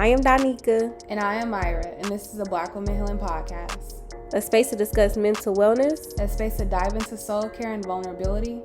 I am Donika. And I am Myra, and this is a Black Women Healing Podcast. A space to discuss mental wellness. A space to dive into soul care and vulnerability.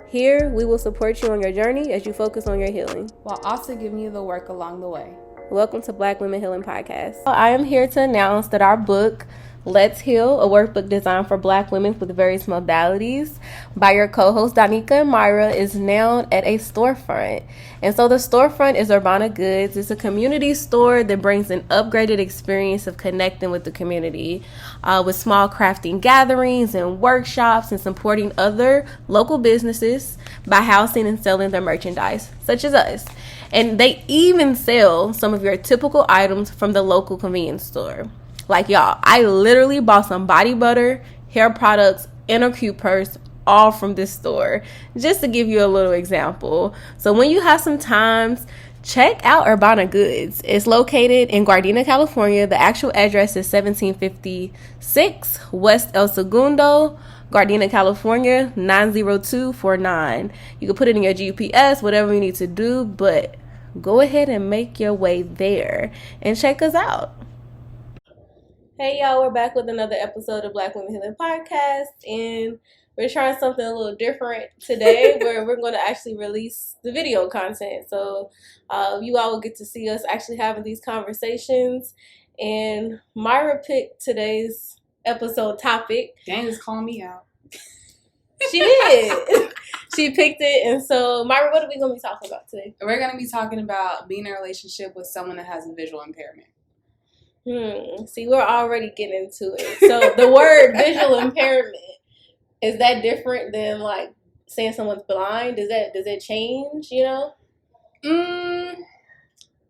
Here, we will support you on your journey as you focus on your healing, while also giving you the work along the way. Welcome to Black Women Healing Podcast. I am here to announce that our book, Let's Heal, a workbook designed for Black women with various modalities by your co-host Donika and Myra, is now at a storefront. And so the storefront is Urbana Goods. It's a community store that brings an upgraded experience of connecting with the community with small crafting gatherings and workshops and supporting other local businesses by housing and selling their merchandise, such as us. And they even sell some of your typical items from the local convenience store. Like, y'all, I literally bought some body butter, hair products, and a cute purse, all from this store, just to give you a little example. So when you have some time, check out Urbana Goods. It's located in Gardena, California. The actual address is 1756 West El Segundo, Gardena, California, 90249. You can put it in your GPS, whatever you need to do, but go ahead and make your way there and check us out. Hey y'all, we're back with another episode of Black Women Healing Podcast, and we're trying something a little different today where we're going to actually release the video content. So you all will get to see us actually having these conversations. And Myra picked today's episode topic. Dan is calling me out. She did. She picked it. And so, Myra, what are we going to be talking about today? We're going to be talking about being in a relationship with someone that has a visual impairment. See, we're already getting into it. So the word visual impairment, is that different than like saying someone's blind? Does that change, you know?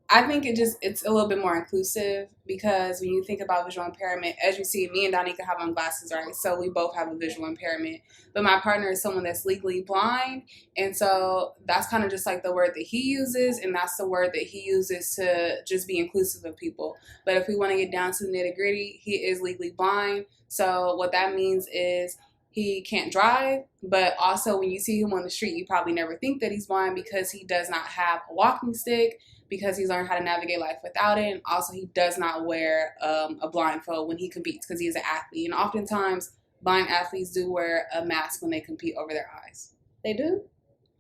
I think it's a little bit more inclusive, because when you think about visual impairment, as you see, me and Donika have on glasses, right? So we both have a visual impairment. But my partner is someone that's legally blind. And so that's kind of just like the word that he uses. And that's the word that he uses to just be inclusive of people. But if we want to get down to the nitty gritty, he is legally blind. So what that means is he can't drive. But also when you see him on the street, you probably never think that he's blind, because he does not have a walking stick, because he's learned how to navigate life without it. And also he does not wear a blindfold when he competes, because he is an athlete. And oftentimes blind athletes do wear a mask when they compete over their eyes. They do?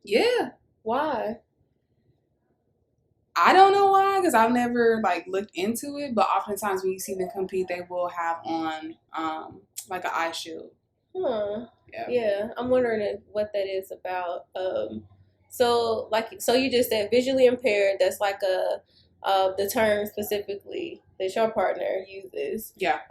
Yeah. Why? I don't know why, because I've never looked into it. But oftentimes when you see them compete, they will have on like an eye shield. Yeah. I'm wondering what that is about. So you just said visually impaired. That's like the term specifically that your partner uses. Yeah.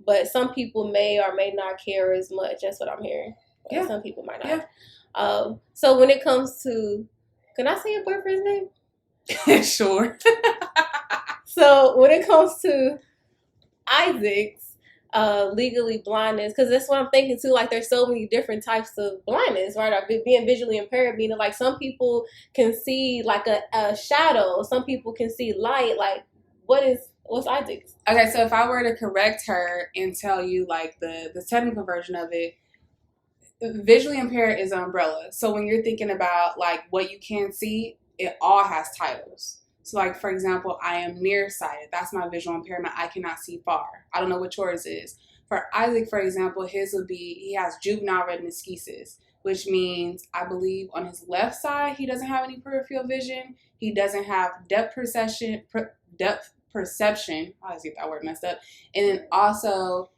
But some people may or may not care as much. That's what I'm hearing. Yeah. Some people might not. Yeah. So when it comes to, can I say your boyfriend's name? Sure. So when it comes to Isaac's legally blindness, because that's what I'm thinking too, like there's so many different types of blindness, right? Or being visually impaired, meaning like some people can see like a shadow, some people can see light. Like what's Isaac's? Okay, so if I were to correct her and tell you like the technical version of it, visually impaired is an umbrella. So when you're thinking about like what you can see, it all has titles. So like, for example, I am nearsighted. That's my visual impairment. I cannot see far. I don't know what yours is. For Isaac, for example, his would be, he has juvenile retinoschisis, which means I believe on his left side, he doesn't have any peripheral vision. He doesn't have depth perception. I always get that word messed up. And then also,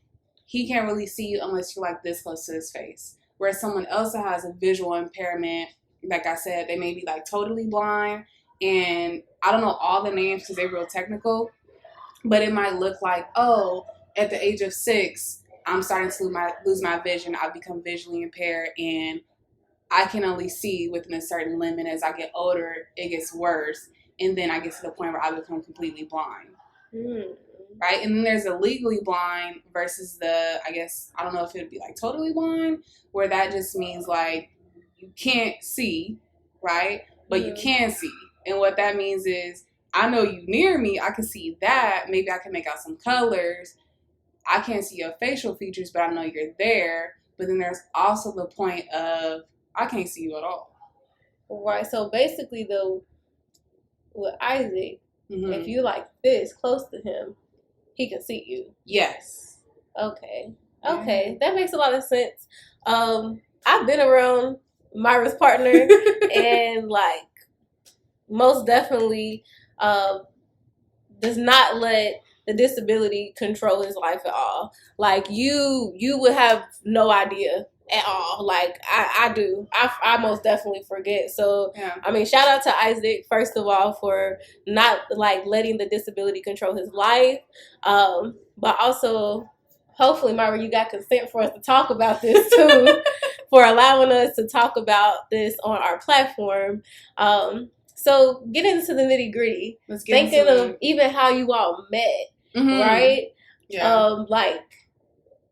he can't really see you unless you're like this close to his face. Whereas someone else that has a visual impairment, like I said, they may be like totally blind. And I don't know all the names because they're real technical, but it might look like, oh, at the age of 6, I'm starting to lose my vision. I've become visually impaired, and I can only see within a certain limit. As I get older, it gets worse. And then I get to the point where I become completely blind. Right? And then there's the legally blind versus the, I guess, I don't know if it would be like totally blind, where that just means like you can't see, right? But you can see. And what that means is, I know you near me, I can see that. Maybe I can make out some colors. I can't see your facial features, but I know you're there. But then there's also the point of, I can't see you at all. Right. So basically, with Isaac, Mm-hmm. If you like this close to him, he can see you. Yes. Okay. That makes a lot of sense. I've been around Myra's partner and like most definitely does not let the disability control his life at all. Like you would have no idea at all. Like I do. I most definitely forget. So yeah. I mean, shout out to Isaac first of all for not like letting the disability control his life. But also hopefully, Myra, you got consent for us to talk about this too, for allowing us to talk about this on our platform. So get into the nitty gritty. Thinking of even how you all met, right? Yeah. Like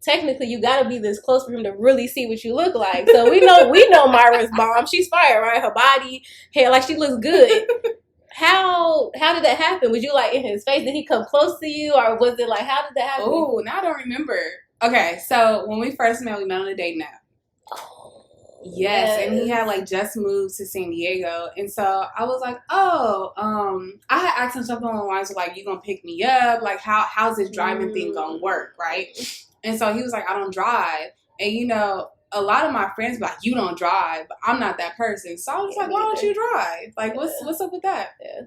technically, you got to be this close for him to really see what you look like. So we know Myra's mom. She's fire, right? Her body, hair, like she looks good. How did that happen? Was you like in his face? Did he come close to you, or was it like how did that happen? Oh, now I don't remember. Okay, so when we first met, we met on a date app. Yes, and he had like just moved to San Diego, and so I was like, I had asked him something along the lines of like, "You gonna pick me up? Like, how's this driving thing gonna work, right?" And so he was like, "I don't drive," and you know, a lot of my friends be like, "You don't drive," but I'm not that person, so I was like, "Why don't you drive? Like, what's up with that?" Yeah.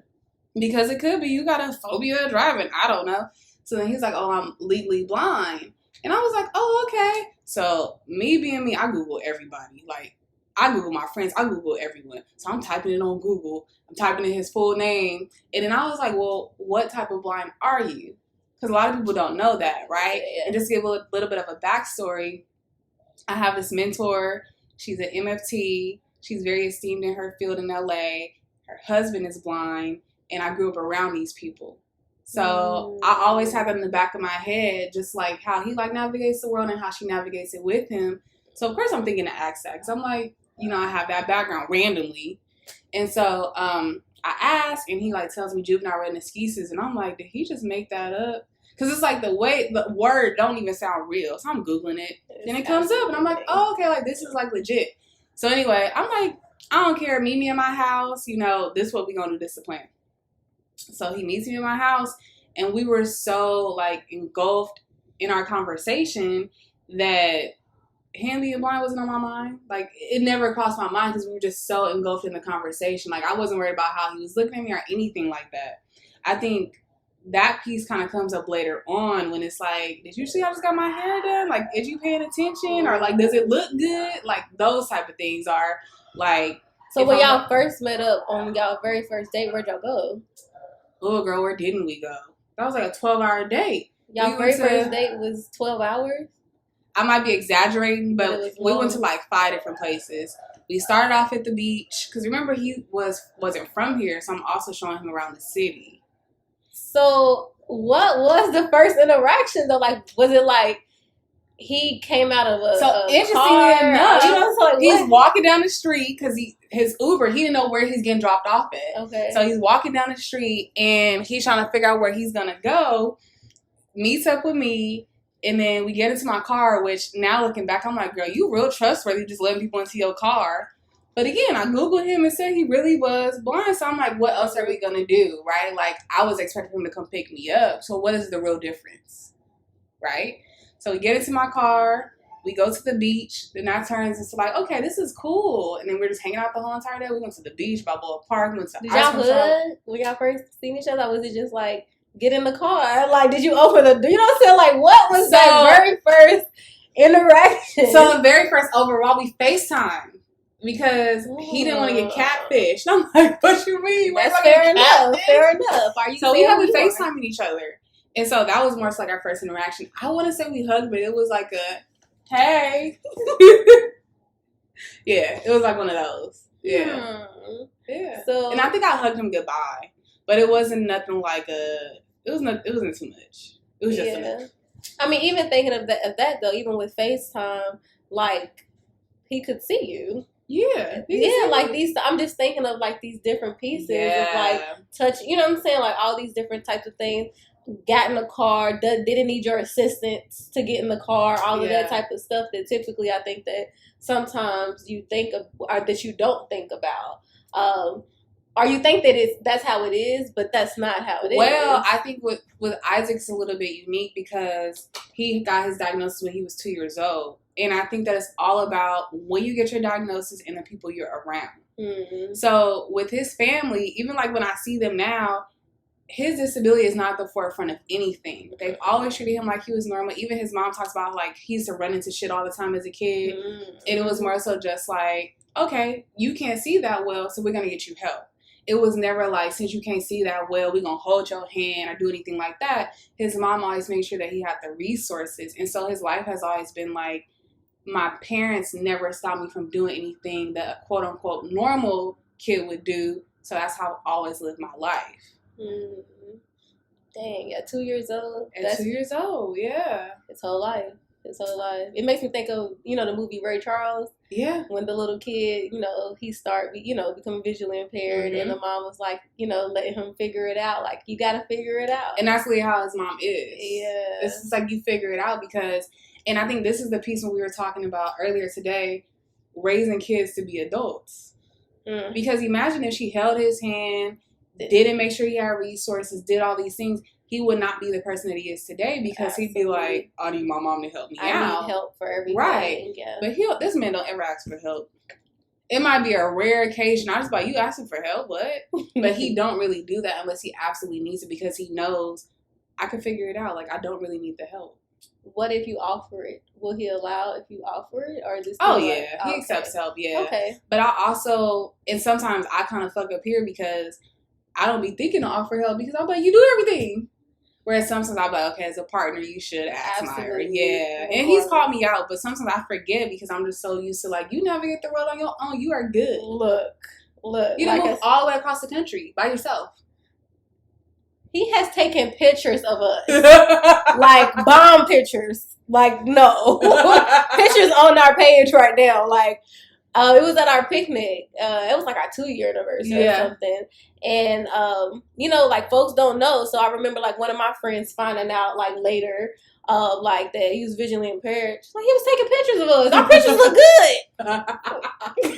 Because it could be you got a phobia of driving. I don't know. So then he's like, "Oh, I'm legally blind." And I was like, "Oh, okay." So me being me, I Google everybody. Like, I Google my friends. I Google everyone. So I'm typing it on Google. I'm typing in his full name. And then I was like, well, what type of blind are you? Because a lot of people don't know that, right? Yeah. And just give a little bit of a backstory. I have this mentor. She's an MFT. She's very esteemed in her field in LA. Her husband is blind. And I grew up around these people. So I always have that in the back of my head, just like how he like navigates the world and how she navigates it with him. So of course I'm thinking to ask that because I'm like, you know, I have that background randomly. And so I ask and he like tells me juvenile red excuses and I'm like, did he just make that up? Because it's like the way the word don't even sound real. So I'm Googling it and it comes up and I'm like, oh, okay, like this is like legit. So anyway, I'm like, I don't care, meet me in my house, you know, this is what we gonna do, this is the plan. So he meets me in my house and we were so like engulfed in our conversation that him being blind wasn't on my mind. Like it never crossed my mind because we were just so engulfed in the conversation. Like I wasn't worried about how he was looking at me or anything like that. I think that piece kind of comes up later on when it's like, did you see I just got my hair done? Like, is you paying attention? Or like, does it look good? Like those type of things are like. So when y'all first met up on y'all very first date, where'd y'all go? Oh, girl, where didn't we go? That was like a 12-hour date. Y'all very first date was 12 hours? I might be exaggerating, but we went to like 5 different places. We started off at the beach because remember he wasn't from here, so I'm also showing him around the city. So what was the first interaction though? Like, was it like he came out of a interestingly car? enough, you know, so like, he's walking down the street because his Uber, he didn't know where he's getting dropped off at. Okay. So he's walking down the street and he's trying to figure out where he's gonna go. Meets up with me, and then we get into my car. Which now looking back, I'm like, girl, you real trustworthy, just letting people into your car. But again, I Googled him and said he really was blind. So I'm like, what else are we gonna do, right? Like I was expecting him to come pick me up. So what is the real difference, right? So we get into my car, we go to the beach, then that turns into like, okay, this is cool. And then we're just hanging out the whole entire day. We went to the beach, Balboa Park, we went to Did y'all hood when y'all first seen each other? Or was it just like, get in the car? Like, did you open the door? You know what I'm saying? Like, what was that very first interaction? So the very first overall, we FaceTime. Because he didn't want to get catfished. And I'm like, what you mean? That's fair enough. Fair enough. Are you so we have been FaceTiming each other. And so that was more so like our first interaction. I want to say we hugged, but it was like a, hey. Yeah, it was like one of those. Yeah. Yeah. So, and I think I hugged him goodbye. But it wasn't nothing like it wasn't too much. It was just enough. I mean, even thinking of that though, even with FaceTime, like, he could see you. Yeah. Like these, I'm just thinking of like these different pieces of like touch, you know what I'm saying? Like all these different types of things. Got in the car, didn't need your assistance to get in the car, all of that type of stuff that typically I think that sometimes you think of or that you don't think about. Or you think that that's how it is, but that's not how it is. Well, I think with Isaac's a little bit unique because he got his diagnosis when he was 2 years old. And I think that it's all about when you get your diagnosis and the people you're around. Mm-hmm. So with his family, even like when I see them now, his disability is not at the forefront of anything. They've always treated him like he was normal. Even his mom talks about like he used to run into shit all the time as a kid. Mm-hmm. And it was more so just like, okay, you can't see that well, so we're going to get you help. It was never like, since you can't see that well, we're going to hold your hand or do anything like that. His mom always made sure that he had the resources. And so his life has always been like, my parents never stopped me from doing anything that a quote unquote normal kid would do. So that's how I always lived my life. Mm-hmm. Dang, at 2 years old? At 2 years old, yeah. His whole life. It makes me think of, the movie Ray Charles. Yeah. When the little kid, he becoming visually impaired, mm-hmm. and the mom was like, letting him figure it out. Like, you got to figure it out. And that's really how his mom is. Yeah. It's just like you figure it out because, and I think this is the piece when we were talking about earlier today, raising kids to be adults. Mm. Because imagine if she held his hand, didn't make sure he had resources, did all these things, he would not be the person that he is today because Absolutely. He'd be like, I need my mom to help me out. I need help for everything. Right. Yeah. But this man don't ever ask for help. It might be a rare occasion. I just like, you asking for help? What? But he don't really do that unless he absolutely needs it because he knows I can figure it out. Like, I don't really need the help. What if you offer it? Will he allow if you offer it? Or is this he accepts help, yeah. Okay. But I also, and sometimes I kind of fuck up here because I don't be thinking to offer help because I'm like, you do everything. Whereas sometimes I'm like, okay, as a partner, you should ask Myra. Yeah. And he's called me out, but sometimes I forget because I'm just so used to like, you navigate the road on your own. You are good. Look. You done moved all the way across the country by yourself. He has taken pictures of us. Like, bomb pictures. Like, no. Pictures on our page right now. Like, it was at our picnic. It was like our 2-year anniversary or something. And, like folks don't know. So I remember like one of my friends finding out like later, like that he was visually impaired. She's like, he was taking pictures of us. Our pictures look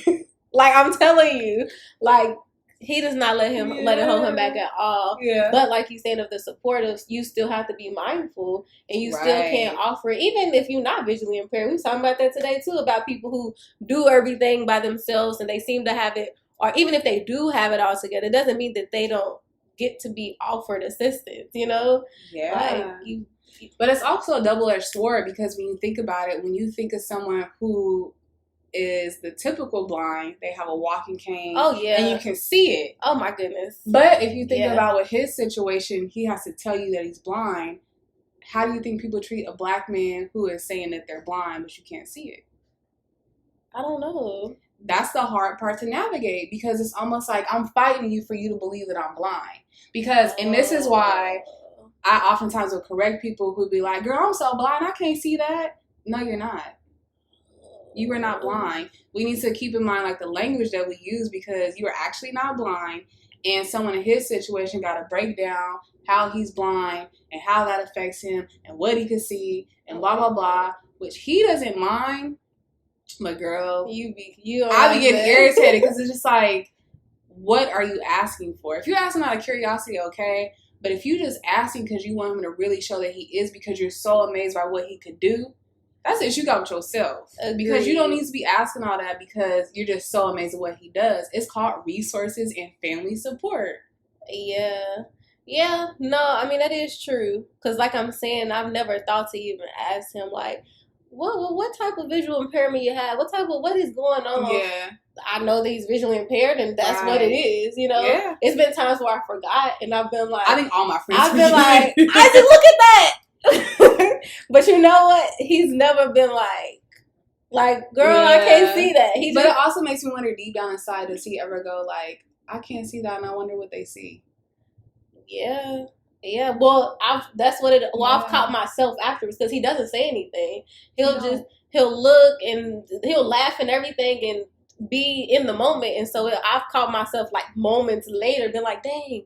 good. Like I'm telling you, like he does not let it hold him back at all. Yeah. But like you said, of the supportive, you still have to be mindful and you still can't offer it. Even if you're not visually impaired. We were talking about that today too, about people who do everything by themselves and they seem to have it, or even if they do have it all together, it doesn't mean that they don't get to be offered assistance, Yeah. Like but it's also a double-edged sword because when you think about it, when you think of someone who is the typical blind, they have a walking cane. Oh, yeah. And you can see it. Oh, my goodness. But if you think about with his situation, he has to tell you that he's blind. How do you think people treat a black man who is saying that they're blind, but you can't see it? I don't know. That's the hard part to navigate because it's almost like I'm fighting you for you to believe that I'm blind. Because, and this is why I oftentimes will correct people who be like, girl, I'm so blind, I can't see that. No, you're not. You are not blind. We need to keep in mind like the language that we use because you are actually not blind. And someone in his situation got to break down how he's blind and how that affects him and what he can see and blah, blah, blah, which he doesn't mind. But girl, I be getting irritated because it's just like, what are you asking for? If you're asking out of curiosity, okay. But if you just asking because you want him to really show that he is because you're so amazed by what he could do, that's an issue you got with yourself. Agreed. Because you don't need to be asking all that because you're just so amazed at what he does. It's called resources and family support. Yeah. Yeah. No, I mean, that is true. Because like I'm saying, I've never thought to even ask him, like, what type of visual impairment you have? What is going on? Yeah. I know that he's visually impaired and that's what it is, Yeah. It's been times where I forgot and I've been like... I think all my friends I've been like, I said, look at that! But you know what? He's never been like, girl, I can't see that. But it also makes me wonder deep down inside, does he ever go like, I can't see that and I wonder what they see? Yeah. Yeah. Well, I've caught myself afterwards because he doesn't say anything. He'll look and he'll laugh and everything and be in the moment. And so I've caught myself like moments later being like, dang,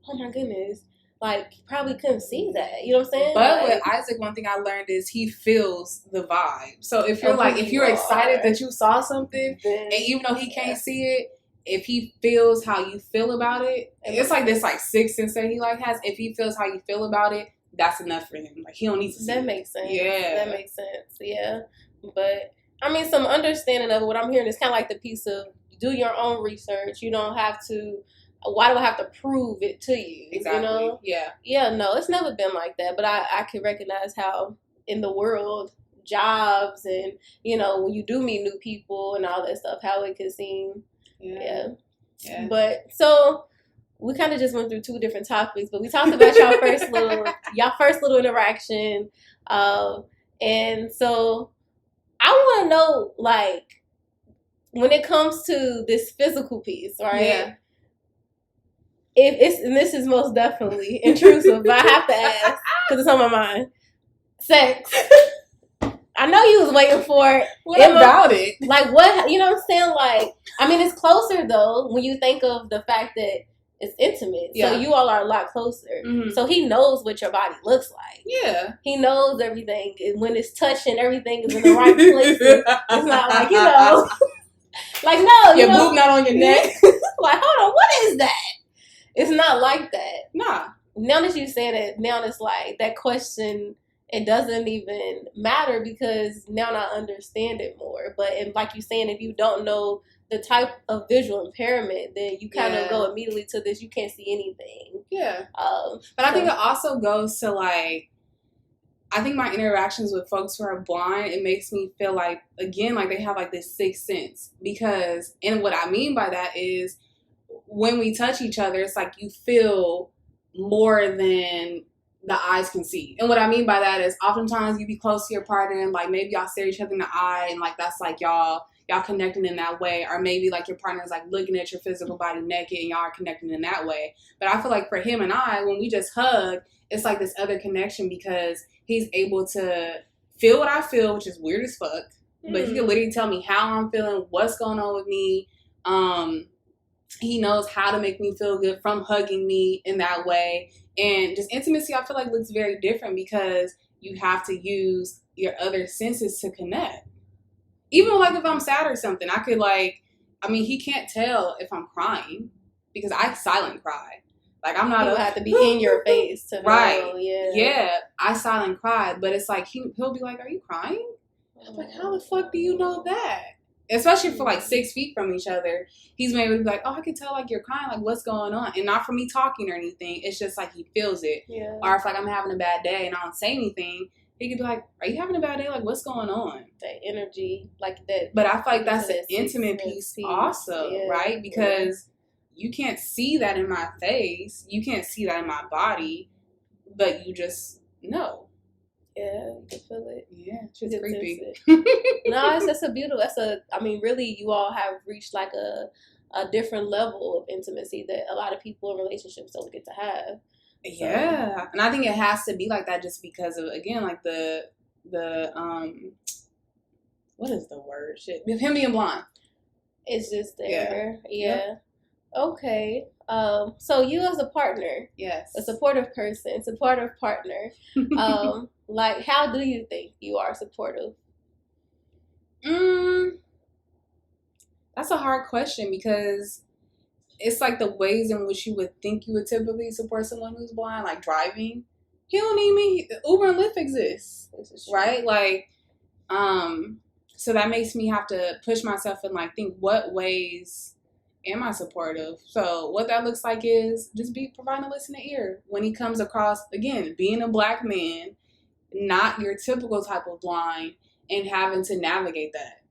oh my goodness. Like, probably couldn't see that. You know what I'm saying? But with Isaac, one thing I learned is he feels the vibe. So if you're excited that you saw something, and even though he can't see it, if he feels how you feel about it, it's like this like sixth sense that he like has. If he feels how you feel about it, that's enough for him. Like he don't need to see That it. makes sense. Yeah. That makes sense. Yeah. But I mean, some understanding of what I'm hearing is kind of like the piece of do your own research. You don't have to. Why do I have to prove it to you? Exactly. You know? Yeah. Yeah. No, it's never been like that. But I can recognize how in the world, jobs and when you do meet new people and all that stuff, how it can seem. Yeah. But so we kind of just went through two different topics, but we talked about y'all first little interaction, and so I want to know, like, when it comes to this physical piece, right? Yeah. If it's, and this is most definitely intrusive, but I have to ask because it's on my mind. Sex. I know you was waiting for it. What about it? Like, what, you know what I'm saying? Like, I mean, it's closer, though, when you think of the fact that it's intimate. Yeah. So you all are a lot closer. Mm-hmm. So he knows what your body looks like. Yeah. He knows everything. When it's touching, everything is in the right places. It's not like, like, no. Your boob not on your neck. Like, hold on, what is that? It's not like that. Nah. Now that you said it, now it's like that question, it doesn't even matter because now I understand it more. But like you're saying, if you don't know the type of visual impairment, then you kind of go immediately to this. You can't see anything. Yeah. But I think it also goes to like, I think my interactions with folks who are blind, it makes me feel like, again, like they have like this sixth sense. Because, and what I mean by that is when we touch each other, it's like you feel more than the eyes can see. And what I mean by that is oftentimes you be close to your partner and like maybe y'all stare each other in the eye and like that's like y'all connecting in that way. Or maybe like your partner is like looking at your physical body naked and y'all are connecting in that way. But I feel like for him and I, when we just hug, it's like this other connection because he's able to feel what I feel, which is weird as fuck. But he can literally tell me how I'm feeling, what's going on with me. He knows how to make me feel good from hugging me in that way. And just intimacy, I feel like looks very different because you have to use your other senses to connect. Even like if I'm sad or something, I could like, I mean, he can't tell if I'm crying because I silent cry. Like I'm not. You have to be in your face to know. Right. Yeah. I silent cry, but it's like he'll be like, "Are you crying?" I'm like, "How the fuck do you know that?" Especially for like 6 feet from each other, he's maybe like, "Oh, I can tell like you're crying. Like what's going on?" And not for me talking or anything. It's just like he feels it. Yeah. Or if like I'm having a bad day and I don't say anything, he could be like, "Are you having a bad day? Like what's going on?" That energy, like that. But I feel like that's an intimate piece also, right? Because you can't see that in my face. You can't see that in my body, but you just know. Yeah, you can feel it. Yeah, it's just creepy. No, that's a beautiful. I mean, really, you all have reached like a different level of intimacy that a lot of people in relationships don't get to have. Yeah, and I think it has to be like that just because of, again, like the what is the word? Shit, him being blind. It's just there. Yeah. Okay. So you as a partner, yes, a supportive person, supportive partner, like how do you think you are supportive? That's a hard question because it's like the ways in which you would think you would typically support someone who's blind, like driving. He don't need me. Uber and Lyft exists, right? Like, so that makes me have to push myself and like think what ways am I supportive? So what that looks like is just providing a listening ear when he comes across, again, being a black man, not your typical type of blind, and having to navigate that,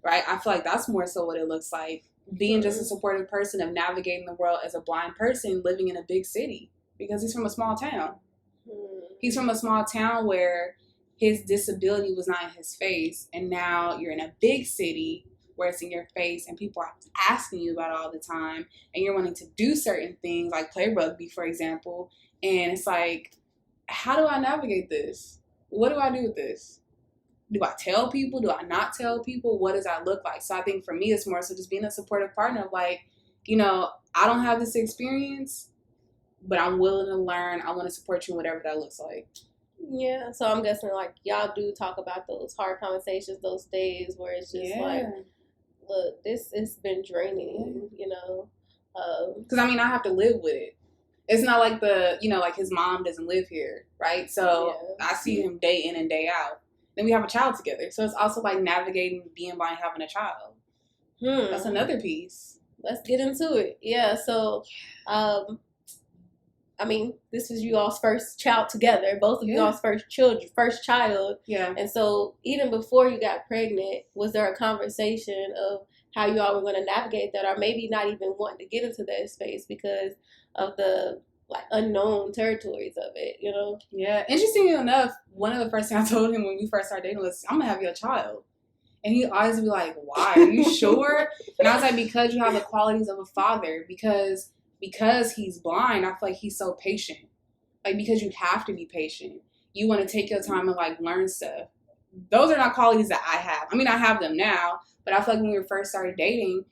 right? I feel like that's more so what it looks like. Being just a supportive person of navigating the world as a blind person living in a big city because he's from a small town. He's from a small town where his disability was not in his face, and now you're in a big city where it's in your face and people are asking you about it all the time and you're wanting to do certain things like play rugby, for example. And it's like, how do I navigate this? What do I do with this? Do I tell people? Do I not tell people? What does that look like? So I think for me, it's more so just being a supportive partner of like, I don't have this experience, but I'm willing to learn. I want to support you, whatever that looks like. Yeah. So I'm guessing like y'all do talk about those hard conversations, those days where it's just like, look, this has been draining, you know. Because, I mean, I have to live with it. It's not like like his mom doesn't live here, right? So I see him day in and day out. Then we have a child together. So it's also like navigating being by having a child. That's another piece. Let's get into it. Yeah, so, I mean, this was you all's first child together. Both of y'all's first child. Yeah. And so even before you got pregnant, was there a conversation of how you all were going to navigate that, or maybe not even wanting to get into that space because of the like unknown territories of it, you know? Yeah. Interestingly enough, one of the first things I told him when we first started dating was, I'm going to have your child. And he always be like, why? Are you sure? And I was like, because you have the qualities of a father. Because he's blind, I feel like he's so patient. Like, because you have to be patient. You want to take your time and, like, learn stuff. Those are not qualities that I have. I mean, I have them now. But I feel like when we first started dating,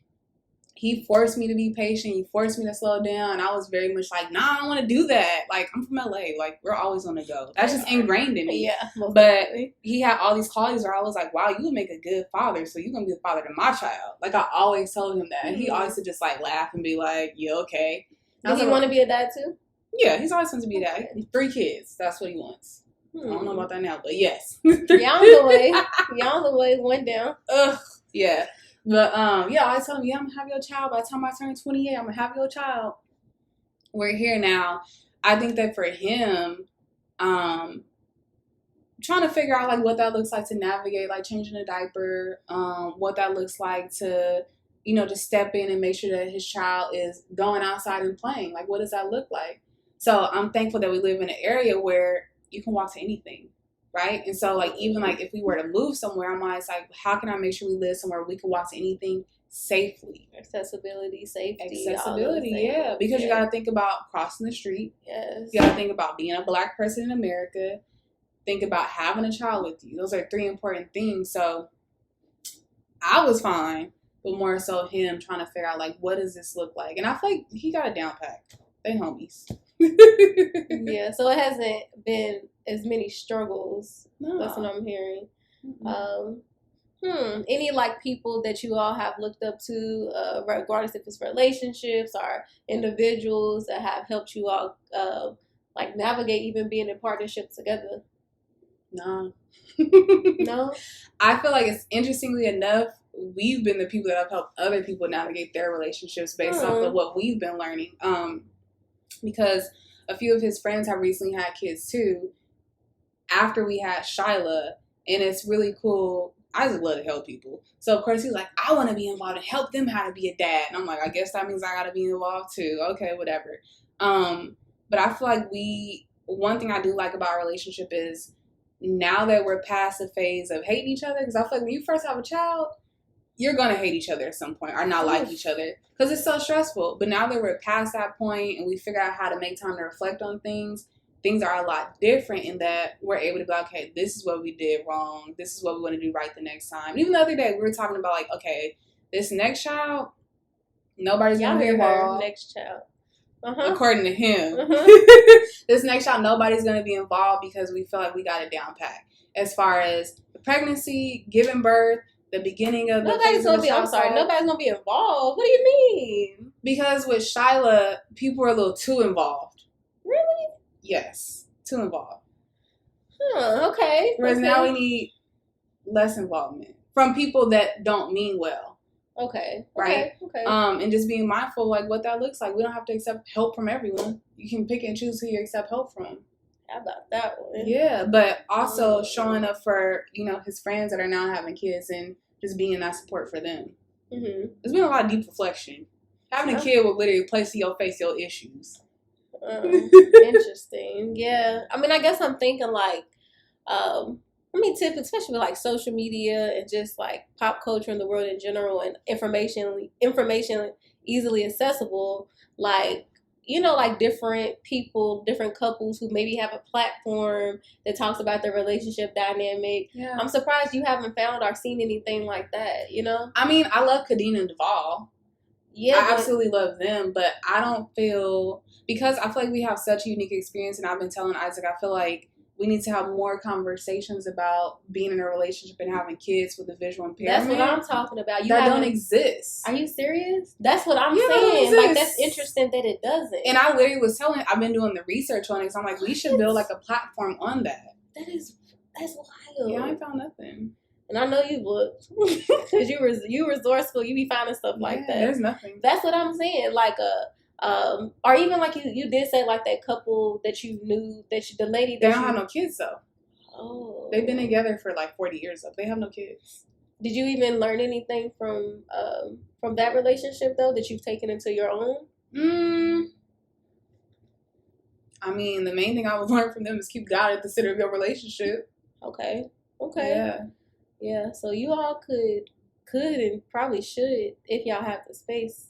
he forced me to be patient. He forced me to slow down. And I was very much like, nah, I don't want to do that. Like, I'm from LA. Like, we're always on the go. That's just ingrained in me. Yeah. But definitely. He had all these qualities where I was like, wow, you would make a good father. So you're going to be the father to my child. Like, I always told him that. And he always would just, like, laugh and be like, you okay? Does he want to be a dad, too? Yeah, he's always wanted to be a dad. 3 kids. That's what he wants. I don't know about that now, but yes. Y'all on the way. Y'all on the way. One down. Ugh. Yeah. But, yeah, I told him, yeah, I'm going to have your child. By the time I turn 28, I'm going to have your child. We're here now. I think that for him, trying to figure out, like, what that looks like to navigate, like, changing a diaper, what that looks like to, you know, just step in and make sure that his child is going outside and playing. Like, what does that look like? So I'm thankful that we live in an area where you can walk to anything. Right? And so, like, even, like, if we were to move somewhere, I'm always like, how can I make sure we live somewhere we can walk to anything safely? Accessibility, safety. Accessibility, yeah. Because you got to think about crossing the street. Yes. You got to think about being a Black person in America. Think about having a child with you. Those are 3 important things. So I was fine, but more so him trying to figure out, like, what does this look like? And I feel like he got it down pat. They homies. Yeah, so it hasn't been as many struggles. No. That's what I'm hearing. Mm-hmm. Any like people that you all have looked up to, regardless if it's relationships or individuals that have helped you all like navigate even being in partnerships together? No. No? I feel like it's interestingly enough, we've been the people that have helped other people navigate their relationships based off of what we've been learning. Because a few of his friends have recently had kids too after we had Shyla, and it's really cool. I just love to help people. So, of course, he was like, I want to be involved and help them how to be a dad. And I'm like, I guess that means I got to be involved too. Okay, whatever. But I feel like one thing I do like about our relationship is now that we're past the phase of hating each other, because I feel like when you first have a child, you're going to hate each other at some point or not like each other because it's so stressful. But now that we're past that point and we figure out how to make time to reflect on things are a lot different in that we're able to be like, okay, this is what we did wrong. This is what we want to do right the next time. And even the other day, we were talking about like, okay, this next child, nobody's going to be involved. Next child. According to him. This next child, nobody's going to be involved because we feel like we got it down pat. As far as the pregnancy, giving birth, the beginning of the nobody's gonna be involved. What do you mean? Because with Shyla, people were a little too involved. Really? Yes, too involved. Okay. Whereas now we need less involvement from people that don't mean well. Okay. Right? Okay. And just being mindful like what that looks like. We don't have to accept help from everyone. You can pick and choose who you accept help from. How about that one? Yeah, but also showing up for, his friends that are now having kids and just being that support for them. Mm-hmm. There's been a lot of deep reflection. Having a kid will literally place in your face your issues. Interesting. Yeah. I mean, I guess I'm thinking like, especially with like social media and just like pop culture in the world in general and information easily accessible, like, like different people, different couples who maybe have a platform that talks about their relationship dynamic. Yeah. I'm surprised you haven't found or seen anything like that, I mean, I love Kadeen and Duvall. Yeah. I absolutely love them, but I don't feel, because I feel like we have such a unique experience, and I've been telling Isaac, I feel like we need to have more conversations about being in a relationship and having kids with a visual impairment. That's what I'm talking about. That don't exist. Are you serious? That's what I'm saying. Like, that's interesting that it doesn't. And I literally was telling, I've been doing the research on it. So I'm like, we should build like a platform on that. That's wild. Yeah, I ain't found nothing. And I know you would, because you resourceful. You be finding stuff like that. There's nothing. That's what I'm saying. Like or even like you did say like that couple that you knew the lady that they don't have no kids though. Oh, they've been together for like 40 years though. They have no kids. Did you even learn anything from that relationship though that you've taken into your own? I mean, the main thing I would learn from them is keep God at the center of your relationship. Okay. Yeah. So you all could and probably should, if y'all have the space,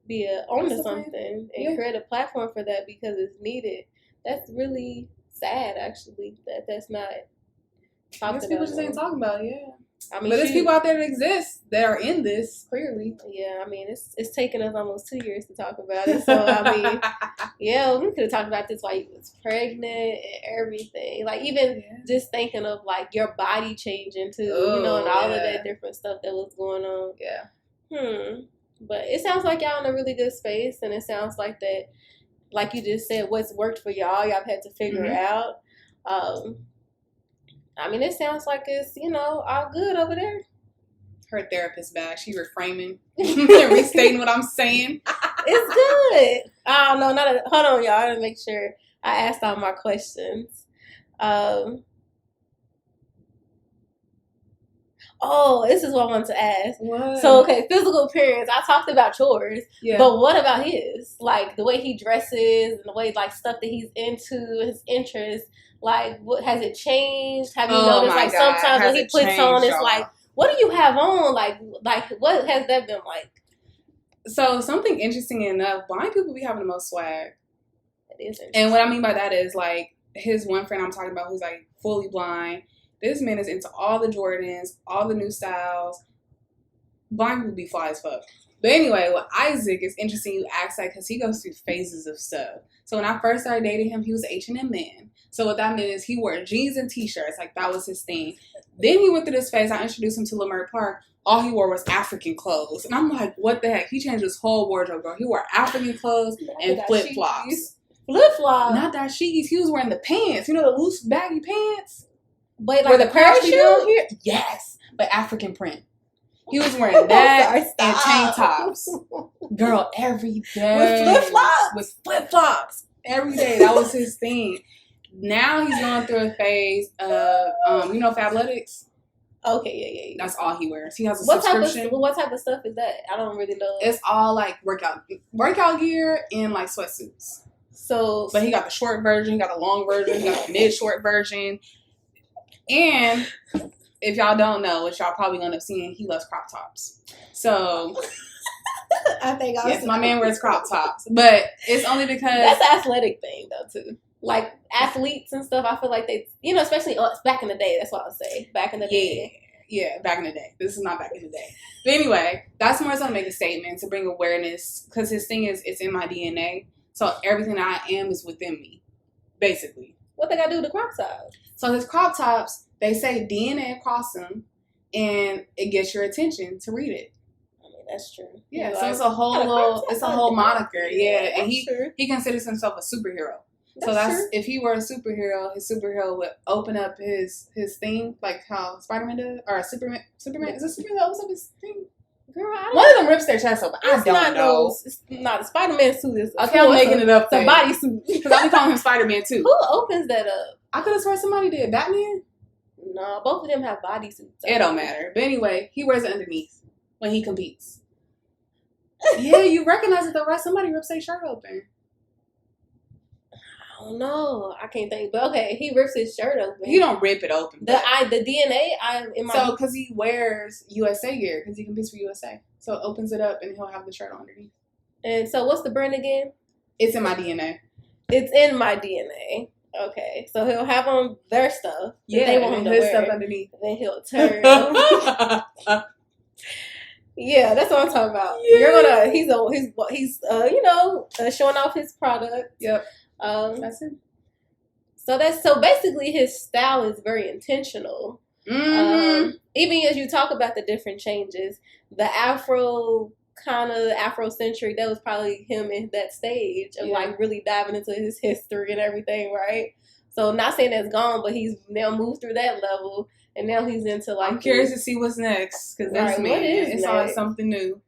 be onto something and create a platform for that because it's needed. That's really sad, actually, that's not talked about. People just ain't talking about it, I mean, but there's people out there that exist that are in this, clearly. Yeah, I mean, it's taken us almost 2 years to talk about it. So, I mean, yeah, we could have talked about this while you was pregnant and everything. Like, even just thinking of, like, your body changing, too, and all of that different stuff that was going on. Yeah. But it sounds like y'all in a really good space, and it sounds like that, like you just said, what's worked for y'all had to figure out. I mean, it sounds like it's, all good over there. Her therapist back. She reframing and restating what I'm saying. It's good. Oh, no, hold on, y'all. I gotta make sure I asked all my questions. This is what I wanted to ask. What? So, okay, physical appearance. I talked about yours. Yeah. But what about his? Like, the way he dresses and the way, like, stuff that he's into, his interests. Like, what has it changed? Have you noticed, like, sometimes when he puts on, it's like, what do you have on? Like, what has that been like? So, something interesting enough, blind people be having the most swag. It is interesting. And what I mean by that is, like, his one friend I'm talking about who's, like, fully blind. This man is into all the Jordans, all the new styles. Blind people be fly as fuck. But anyway, with Isaac, it's interesting you ask that because he goes through phases of stuff. So when I first started dating him, he was an H&M man. So what that meant is he wore jeans and t-shirts. Like, that was his thing. Then he went through this phase. I introduced him to Leimert Park. All he wore was African clothes. And I'm like, what the heck? He changed his whole wardrobe, girl. He wore African clothes and flip-flops. Flip-flops? Not that shiggies. He was wearing the pants. You know, the loose, baggy pants? But, like, where the parachute down here? Yes. But African print. He was wearing that and tank tops. Girl, every day. With flip-flops. Every day. That was his thing. Now he's going through a phase of, Fabletics? Okay, yeah. That's all he wears. He has a subscription. What type of stuff is that? I don't really know. It's all, like, workout gear and, like, sweatsuits. So, but he got the short version, he got the long version, he got the mid-short version. And if y'all don't know, which y'all probably gonna end up seeing, he loves crop tops. So I think yes, my man wears crop tops, but it's only because that's an athletic thing though too. Like athletes and stuff, I feel like they, especially back in the day. That's what I'll say. Back in the day. Yeah, back in the day. This is not back in the day. But anyway, that's more so to make a statement to bring awareness because his thing is it's in my DNA. So everything that I am is within me, basically. What they got to do with the crop tops? So his crop tops, they say DNA across them, and it gets your attention to read it. I mean, that's true. Yeah, so it's a whole moniker. Yeah, and he considers himself a superhero. That's true. If he were a superhero, his superhero would open up his thing, like how Spider-Man does, or Superman. Is it Superman that opens up his thing? Girl, one of them rips their chest open. I don't know. It's not a Spider-Man suit. Okay, I'm making it up. It's a bodysuit. Because I be calling him Spider-Man too. Who opens that up? I could have sworn somebody did. Batman? No, both of them have bodysuits. It don't matter. But anyway, he wears it underneath when he competes. Yeah, you recognize it though, right? Somebody rips their shirt open. I don't know. I can't think. But okay, he rips his shirt open. He don't rip it open. The DNA, So, because he wears USA gear, because he competes for USA. So, it opens it up and he'll have the shirt underneath. And so, what's the brand again? It's in my DNA. It's in my DNA. Okay. So, he'll have on their stuff. Yeah, they want him to his wear stuff it. underneath. Then he'll turn. Yeah, that's what I'm talking about. Yeah. He's showing off his product. Yep. That's it. So basically his style is very intentional. Even as you talk about the different changes, the Afrocentric, that was probably him in that stage of like really diving into his history and everything, right? So not saying that's gone, but he's now moved through that level, and now he's into like. I'm curious to see what's next, because this man, it's always something new.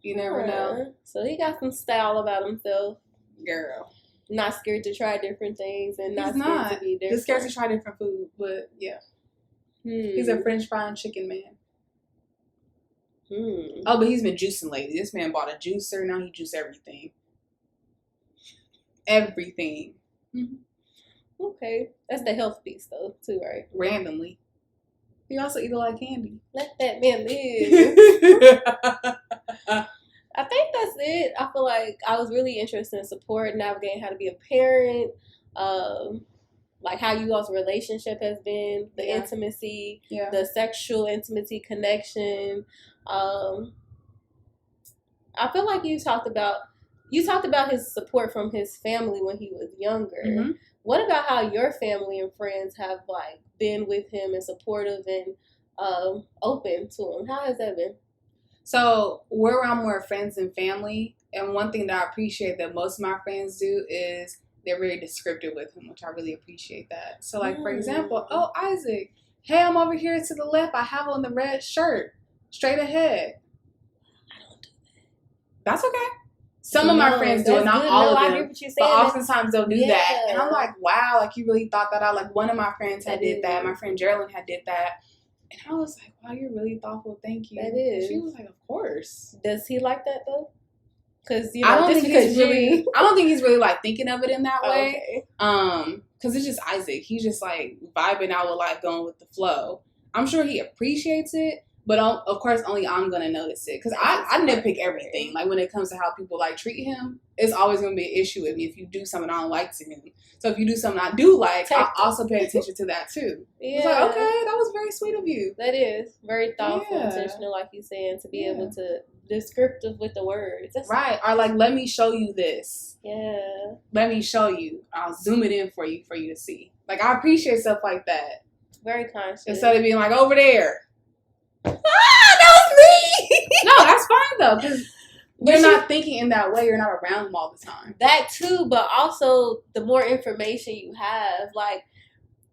You never know. So he got some style about himself. Girl. Not scared to try different things and not scared to be different. He's scared to try different food, but yeah. He's a French fry and chicken man. Oh, but he's been juicing lately. This man bought a juicer. Now he juices everything. Everything. Okay. That's the health piece, though, too, right? Randomly. He also eat a lot of candy. Let that man live. I think that's it. I feel like I was really interested in support, navigating how to be a parent, like how you all's relationship has been, the intimacy, the sexual intimacy connection. I feel like you talked about his support from his family when he was younger. What about how your family and friends have like been with him and supportive and open to him? How has that been? So we're around more friends and family, and one thing that I appreciate that most of my friends do is they're very descriptive with him, which I really appreciate that. So like, for example, oh, Isaac, hey, I'm over here to the left. I have on the red shirt. Straight ahead. I don't do that. That's okay. Some of my friends do it, not all of them. I get what you're saying. But oftentimes they'll do that. And I'm like, wow, like you really thought that out. Like one of my friends did that. My friend Geraldine did that. And I was like, wow, you're really thoughtful. Thank you. That is. And she was like, of course. Does he like that though? Because I don't think he's really like thinking of it in that way. Because it's just Isaac. He's just like vibing out with life, going with the flow. I'm sure he appreciates it. But of course, only I'm going to notice it. Because I nitpick everything. Like when it comes to how people like treat him, it's always going to be an issue with me if you do something I don't like to him. So if you do something I do like, I also pay attention to that too. It's like, okay, that was very sweet of you. That is. Very thoughtful, intentional, like you're saying, to be able to descriptive with the words. That's right. Or like, let me show you this. Yeah. Let me show you. I'll zoom it in for you to see. Like, I appreciate stuff like that. Very conscious. Instead of being like, over there. That was me. No, that's fine though, because you're not thinking in that way. You're not around them all the time. That too, but also the more information you have, like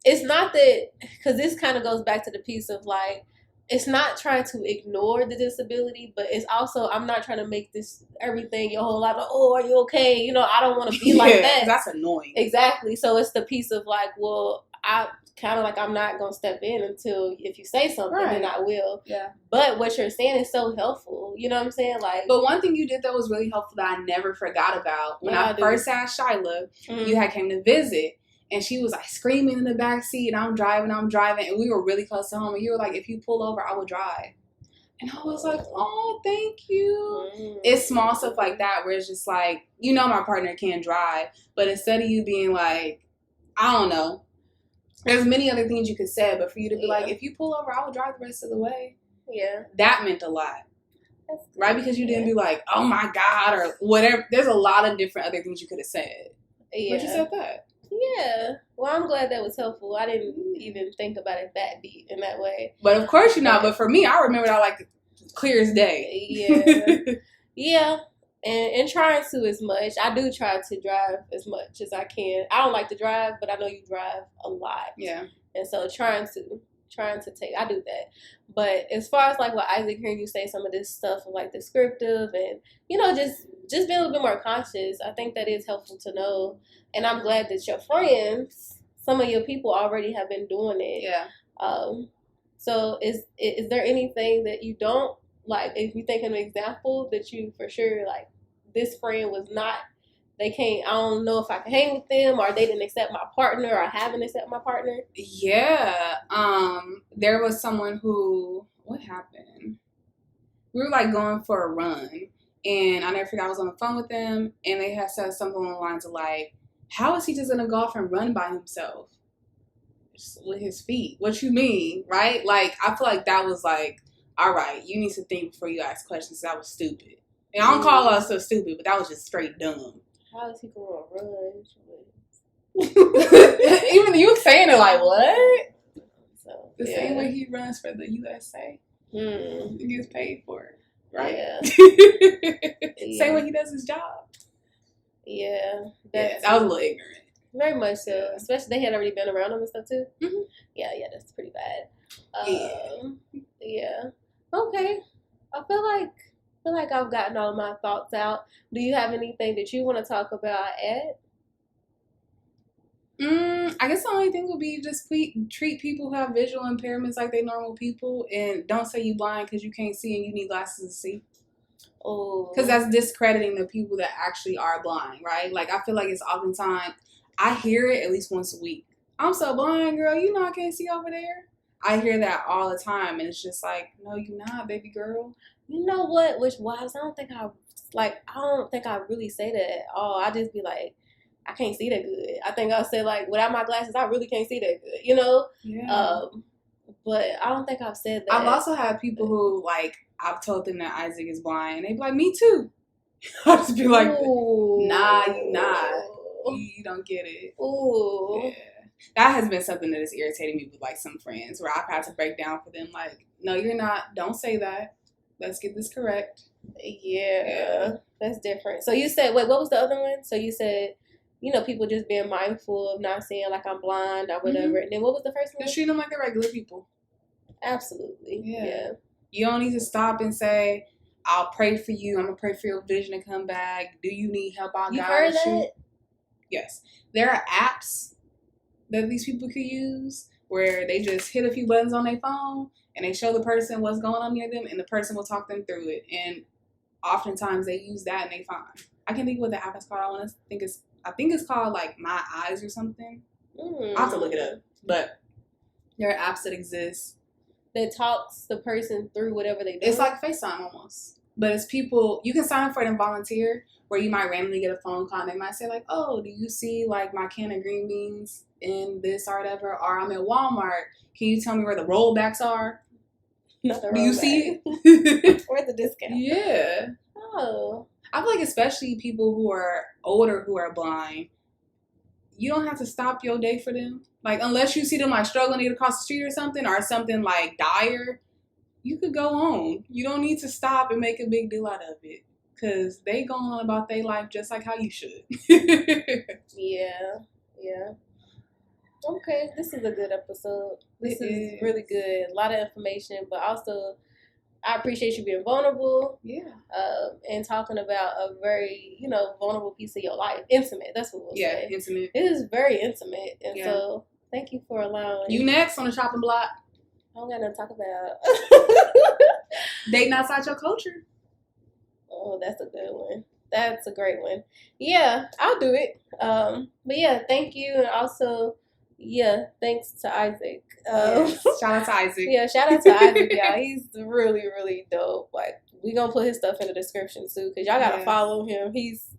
it's not that, because this kind of goes back to the piece of like, it's not trying to ignore the disability, but it's also, I'm not trying to make this everything your whole life. Like, oh, are you okay? You know, I don't want to be like that. That's annoying. Exactly. So it's the piece of like, well, I kind of like, I'm not going to step in until if you say something, then I will. Yeah. But what you're saying is so helpful. You know what I'm saying? Like, but one thing you did that was really helpful that I never forgot about. When I first asked Shyla, you had came to visit. And she was like screaming in the back seat, and I'm driving, and we were really close to home. And you were like, if you pull over, I will drive. And I was like, oh, thank you. It's small stuff like that where it's just like, you know, my partner can't drive. But instead of you being like, I don't know, there's many other things you could say, but for you to be like, if you pull over, I will drive the rest of the way. Yeah. That meant a lot. Right? Because you didn't be like, oh my God, or whatever. There's a lot of different other things you could have said. Yeah. But you said that. Yeah. Well, I'm glad that was helpful. I didn't even think about it that deep in that way. But of course you're not. But for me, I remember that like clear as day. Yeah. Yeah. And trying to as much. I do try to drive as much as I can. I don't like to drive, but I know you drive a lot. Yeah. And so trying to take, I do that. But as far as like what Isaac hearing you say some of this stuff of like descriptive and, you know, just being a little bit more conscious, I think that is helpful to know. And I'm glad that your friends, some of your people already have been doing it. Yeah. So is there anything that you don't like, if you think of an example that you for sure like this friend was not, they can't, I don't know if I can hang with them, or they didn't accept my partner, or I haven't accepted my partner? Yeah. There was someone who, what happened? We were like going for a run, and I never forgot I was on the phone with them, and they had said something along the lines of like, how is he just going to go off and run by himself with his feet? What you mean, right? Like, I feel like that was like, all right, you need to think before you ask questions. That was stupid. And I don't call us so stupid, but that was just straight dumb. How is he going to run? Even you saying it like, what? So, The same way he runs for the USA. He gets paid for it, right? Yeah. Same way he does his job. Yeah. That was a little ignorant. Very much so. Yeah. Especially they had already been around him and stuff too. Mm-hmm. Yeah, that's pretty bad. Yeah. Okay. I feel like I've gotten all my thoughts out. Do you have anything that you want to talk about, Ed? I guess the only thing would be just treat people who have visual impairments like they normal people, and don't say you blind because you can't see and you need glasses to see. Oh, because that's discrediting the people that actually are blind, right? Like I feel like it's oftentimes I hear it at least once a week. I'm so blind, girl. You know I can't see over there. I hear that all the time, and it's just like, no, you're not, baby girl. You know what? Which wise, I don't think I really say that at all. I just be like, I can't see that good. I think I'll say like, without my glasses, I really can't see that good, you know? Yeah. But I don't think I've said that. I've also had people who, like, I've told them that Isaac is blind, and they be like, me too. I'll just be like, nah, you not. You don't get it. Ooh. Yeah. That has been something that has irritated me with, like, some friends, where I've had to break down for them, like, no, you're not. Don't say that. Let's get this correct. Yeah. That's different. So you said, wait, what was the other one? So you said, you know, people just being mindful of not saying like I'm blind or whatever. Mm-hmm. And then what was the first one? Just treat them like they're regular people. Absolutely. Yeah. You don't need to stop and say, I'll pray for you. I'm going to pray for your vision to come back. Do you need help? I'll guide you. Yes. There are apps that these people could use where they just hit a few buttons on their phone and they show the person what's going on near them and the person will talk them through it. And oftentimes they use that and they fine. I can't think of what the app is called. I think it's called like My Eyes or something. I'll have to look it up. But there are apps that exist that talks the person through whatever they do. It's like FaceTime almost. But it's people, you can sign up for it and volunteer, where you might randomly get a phone call and they might say like, oh, do you see like my can of green beans in this or whatever? Or I'm at Walmart. Can you tell me where the rollbacks are? Do you see it? Where's the discount? Yeah. Oh. I feel like especially people who are older who are blind, you don't have to stop your day for them. Like, unless you see them, like, struggling to get across the street or something like dire, you could go on. You don't need to stop and make a big deal out of it. Because they go on about their life just like how you should. Yeah. Okay, this is a good episode. This is really good. A lot of information, but also I appreciate you being vulnerable. Yeah. And talking about a very, vulnerable piece of your life. Intimate. That's what we'll say. Yeah, intimate. It is very intimate. And so, thank you for allowing. You next on the chopping block. I don't got nothing to talk about. Dating outside your culture. Oh, that's a good one. That's a great one. Yeah, I'll do it. But yeah, thank you. And also, thanks to Isaac. Shout out to Isaac. Yeah, shout out to Isaac, y'all. He's really, really dope. Like, we gonna put his stuff in the description too, because y'all gotta follow him. He's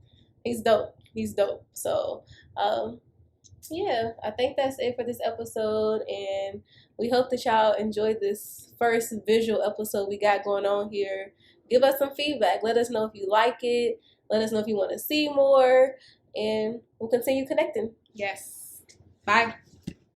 dope. He's dope. So, I think that's it for this episode, and we hope that y'all enjoyed this first visual episode we got going on here. Give us some feedback. Let us know if you like it. Let us know if you want to see more, and we'll continue connecting. Yes. Bye.